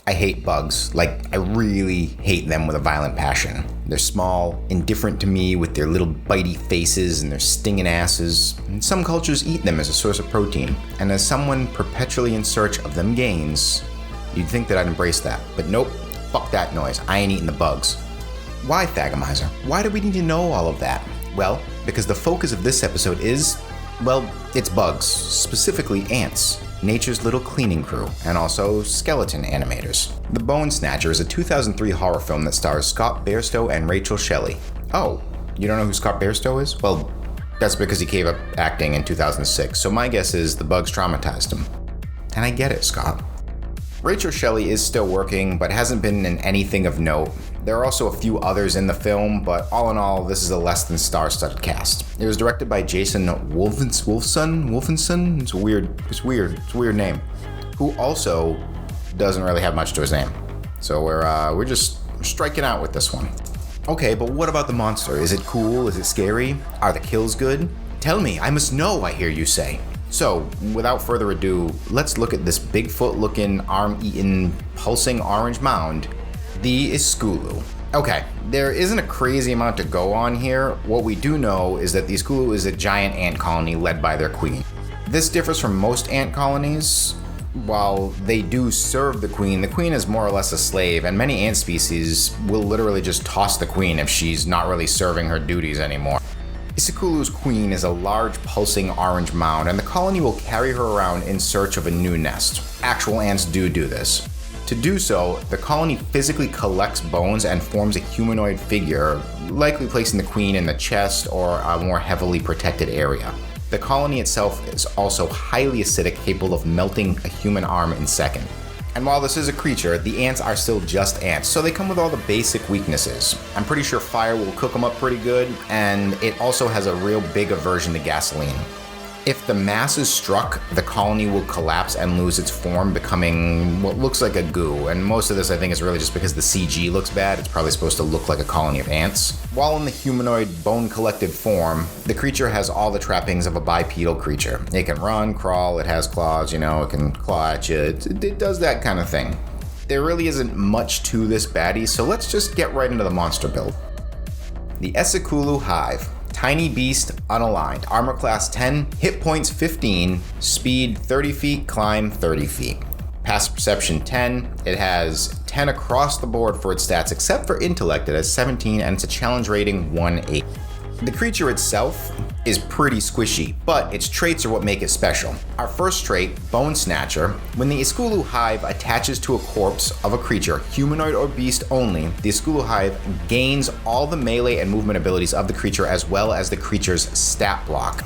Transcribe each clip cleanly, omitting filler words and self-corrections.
I hate bugs. Like, I really hate them with a violent passion. They're small, indifferent to me with their little bitey faces and their stinging asses. And some cultures eat them as a source of protein. And as someone perpetually in search of them gains, you'd think that I'd embrace that. But nope, fuck that noise. I ain't eating the bugs. Why, Thagomizer? Why do we need to know all of that? Well, because the focus of this episode is, well, it's bugs, specifically ants. Nature's little cleaning crew, and also skeleton animators. The Bone Snatcher is a 2003 horror film that stars Scott Bairstow and Rachel Shelley. Oh, you don't know who Scott Bairstow is? Well, that's because he gave up acting in 2006, so my guess is the bugs traumatized him. And I get it, Scott. Rachel Shelley is still working, but hasn't been in anything of note. There are also a few others in the film, but all in all, this is a less than star-studded cast. It was directed by Jason Wolfenson? It's a weird name. Who also doesn't really have much to his name. So we're just striking out with this one. Okay, but what about the monster? Is it cool? Is it scary? Are the kills good? Tell me, I must know, I hear you say. So, without further ado, let's look at this Bigfoot-looking, arm-eating, pulsing orange mound, the Esikhulu. Okay, there isn't a crazy amount to go on here. What we do know is that the Esikhulu is a giant ant colony led by their queen. This differs from most ant colonies. While they do serve the queen is more or less a slave, and many ant species will literally just toss the queen if she's not really serving her duties anymore. Esikhulu's queen is a large pulsing orange mound, and the colony will carry her around in search of a new nest. Actual ants do this. To do so, the colony physically collects bones and forms a humanoid figure, likely placing the queen in the chest or a more heavily protected area. The colony itself is also highly acidic, capable of melting a human arm in seconds. And while this is a creature, the ants are still just ants, so they come with all the basic weaknesses. I'm pretty sure fire will cook them up pretty good, and it also has a real big aversion to gasoline. If the mass is struck, the colony will collapse and lose its form, becoming what looks like a goo, and most of this I think is really just because the CG looks bad. It's probably supposed to look like a colony of ants. While in the humanoid bone-collected form, the creature has all the trappings of a bipedal creature. It can run, crawl, it has claws, it can claw at you, it does that kind of thing. There really isn't much to this baddie, so let's just get right into the monster build. The Esikhulu Hive. Tiny beast, unaligned, armor class 10, hit points 15, speed 30 feet, climb 30 feet. Passive perception 10, it has 10 across the board for its stats, except for intellect, it has 17, and it's a challenge rating 1-8. The creature itself is pretty squishy, but its traits are what make it special. Our first trait, Bone Snatcher. When the Esikhulu Hive attaches to a corpse of a creature, humanoid or beast only, the Esikhulu Hive gains all the melee and movement abilities of the creature as well as the creature's stat block.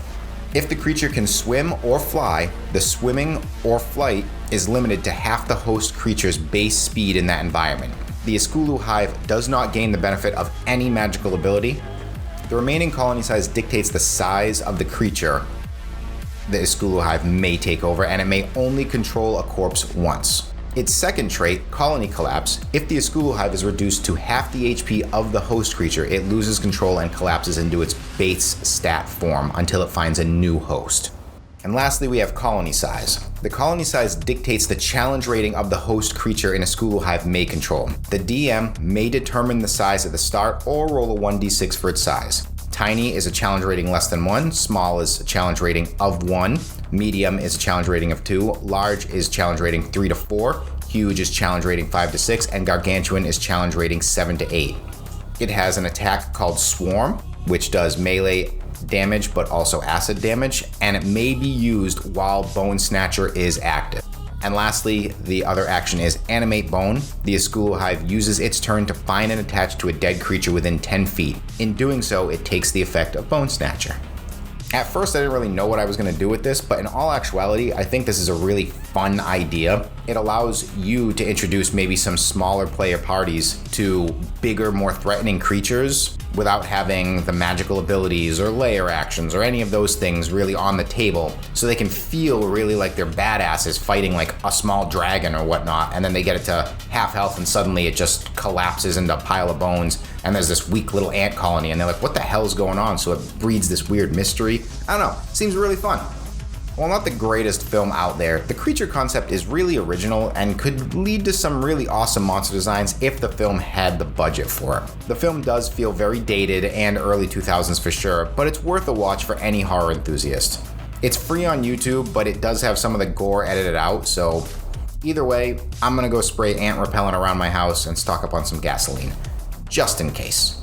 If the creature can swim or fly, the swimming or flight is limited to half the host creature's base speed in that environment. The Esikhulu Hive does not gain the benefit of any magical ability. The remaining colony size dictates the size of the creature the Esikhulu Hive may take over, and it may only control a corpse once. Its second trait, Colony Collapse. If the Esikhulu Hive is reduced to half the HP of the host creature, it loses control and collapses into its base stat form until it finds a new host. And lastly, we have colony size. The colony size dictates the challenge rating of the host creature in a Esikhulu Hive may control. The DM may determine the size at the start or roll a 1d6 for its size. Tiny is a challenge rating less than 1, small is a challenge rating of 1, medium is a challenge rating of 2, large is challenge rating 3 to 4, huge is challenge rating 5 to 6, and gargantuan is challenge rating 7 to 8. It has an attack called Swarm, which does melee damage but also acid damage, and it may be used while Bone Snatcher is active. And lastly, the other action is Animate Bone. The Esikhulu Hive uses its turn to find and attach to a dead creature within 10 feet. In doing so, it takes the effect of Bone Snatcher. At first, I didn't really know what I was going to do with this, but in all actuality, I think this is a really fun idea. It allows you to introduce maybe some smaller player parties to bigger, more threatening creatures without having the magical abilities or layer actions or any of those things really on the table, so they can feel really like they're badasses fighting like a small dragon or whatnot, and then they get it to half health and suddenly it just collapses into a pile of bones and there's this weak little ant colony and they're like, what the hell's going on? So it breeds this weird mystery. I don't know, seems really fun. While not the greatest film out there, the creature concept is really original and could lead to some really awesome monster designs if the film had the budget for it. The film does feel very dated and early 2000s for sure, but it's worth a watch for any horror enthusiast. It's free on YouTube, but it does have some of the gore edited out, so either way, I'm gonna go spray ant repellent around my house and stock up on some gasoline, just in case.